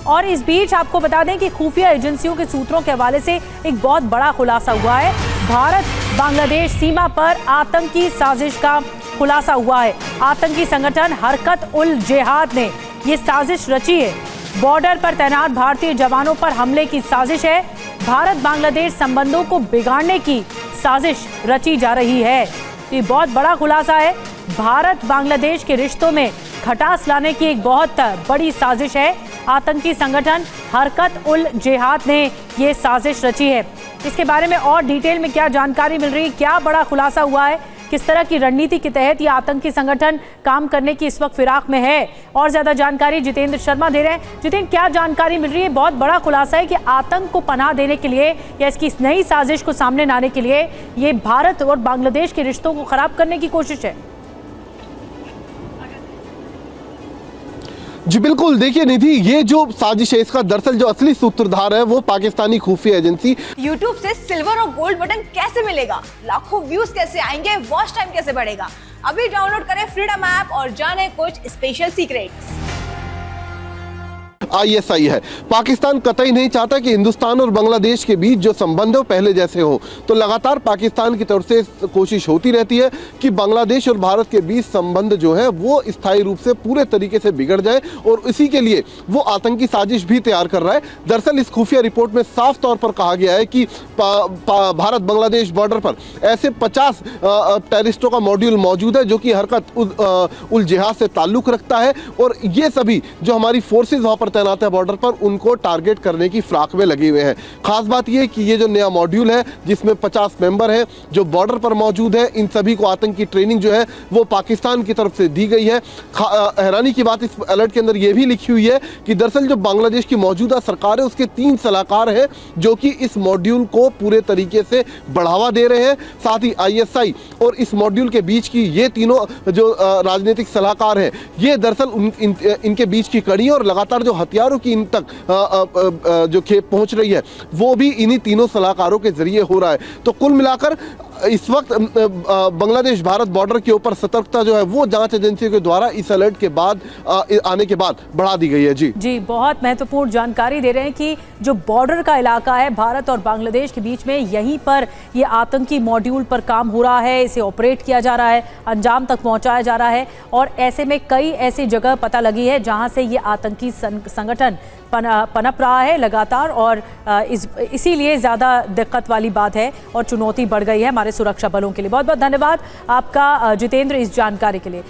और इस बीच आपको बता दें कि खुफिया एजेंसियों के सूत्रों के हवाले से एक बहुत बड़ा खुलासा हुआ है। भारत बांग्लादेश सीमा पर आतंकी साजिश का खुलासा हुआ है। आतंकी संगठन हरकत उल जिहाद ने ये साजिश रची है। बॉर्डर पर तैनात भारतीय जवानों पर हमले की साजिश है। भारत बांग्लादेश संबंधों को बिगाड़ने की साजिश रची जा रही है। ये बहुत बड़ा खुलासा है। भारत बांग्लादेश के रिश्तों में खटास लाने की एक बहुत बड़ी साजिश है। आतंकी संगठन हरकत उल जिहाद ने ये साजिश रची है। इसके बारे में और डिटेल में क्या जानकारी मिल रही है, क्या बड़ा खुलासा हुआ है, किस तरह की रणनीति के तहत ये आतंकी संगठन काम करने की इस वक्त फिराक में है, और ज्यादा जानकारी जितेंद्र शर्मा दे रहे हैं। जितेंद्र, क्या जानकारी मिल रही है? बहुत बड़ा खुलासा है कि आतंक को पनाह देने के लिए या इसकी इस नई साजिश को सामने लाने के लिए ये भारत और बांग्लादेश के रिश्तों को खराब करने की कोशिश है। जी बिल्कुल, देखिए निधि, ये जो साजिश है इसका दरअसल जो असली सूत्रधार है वो पाकिस्तानी खुफिया एजेंसी। YouTube से सिल्वर और गोल्ड बटन कैसे मिलेगा, लाखों व्यूज कैसे आएंगे, वॉच टाइम कैसे बढ़ेगा? अभी डाउनलोड करें फ्रीडम ऐप और जाने कुछ स्पेशल सीक्रेट्स। ISI है, पाकिस्तान कतई नहीं चाहता कि हिंदुस्तान और बांग्लादेश के बीच जो संबंध है पहले जैसे हो, तो लगातार पाकिस्तान की तरफ से कोशिश होती रहती है कि बांग्लादेश और भारत के बीच संबंध जो है वो स्थायी रूप से पूरे तरीके से बिगड़ जाए, और इसी के लिए वो आतंकी साजिश भी तैयार कर रहा है। दरअसल इस खुफिया रिपोर्ट में साफ तौर पर कहा गया है कि भारत बांग्लादेश बॉर्डर पर ऐसे 50 टेररिस्टों का मॉड्यूल मौजूद है जो कि हरकत उल जिहाद से ताल्लुक रखता है, और ये सभी जो हमारी फोर्सेज वहां पर तैनात है बॉर्डर पर, उनको टारगेट करने की फिराक में लगे हुए हैं। खास बात यह कि ये जो नया मॉड्यूल है जिसमें 50 मेंबर हैं जो बॉर्डर पर मौजूद है, इन सभी को आतंकी ट्रेनिंग जो है वो पाकिस्तान की तरफ से दी गई है। हैरानी की बात इस अलर्ट के अंदर यह भी लिखी हुई है कि दरअसल जो बांग्लादेश की मौजूदा सरकार है उसके 3 सलाहकार हैं जो कि इस मॉड्यूल को पूरे तरीके से बढ़ावा दे रहे हैं। साथ ही ISI और इस मॉड्यूल के बीच की ये तीनों जो राजनीतिक सलाहकार हैं, ये दरअसल इनके बीच की कड़ी है, और लगातार जो हथियारों की इन तक जो खेप पहुंच रही है वो भी इन्हीं तीनों सलाहकारों के जरिए हो रहा है। तो कुल मिलाकर इस वक्त बांग्लादेश भारत बॉर्डर के ऊपर सतर्कता जो है वो जांच एजेंसियों के द्वारा इस अलर्ट के बाद आने के बाद बढ़ा दी गई है। जी बहुत महत्वपूर्ण जानकारी दे रहे हैं कि जो बॉर्डर का इलाका है भारत और बांग्लादेश के बीच में, यहीं पर ये आतंकी मॉड्यूल पर काम हो रहा है, इसे ऑपरेट किया जा रहा है, अंजाम तक पहुंचाया जा रहा है, और ऐसे में कई ऐसी जगह पता लगी है जहां से ये आतंकी संगठन पनप रहा है लगातार, और इसीलिए ज़्यादा दिक्कत वाली बात है और चुनौती बढ़ गई है हमारे सुरक्षा बलों के लिए। बहुत बहुत धन्यवाद आपका जितेंद्र इस जानकारी के लिए।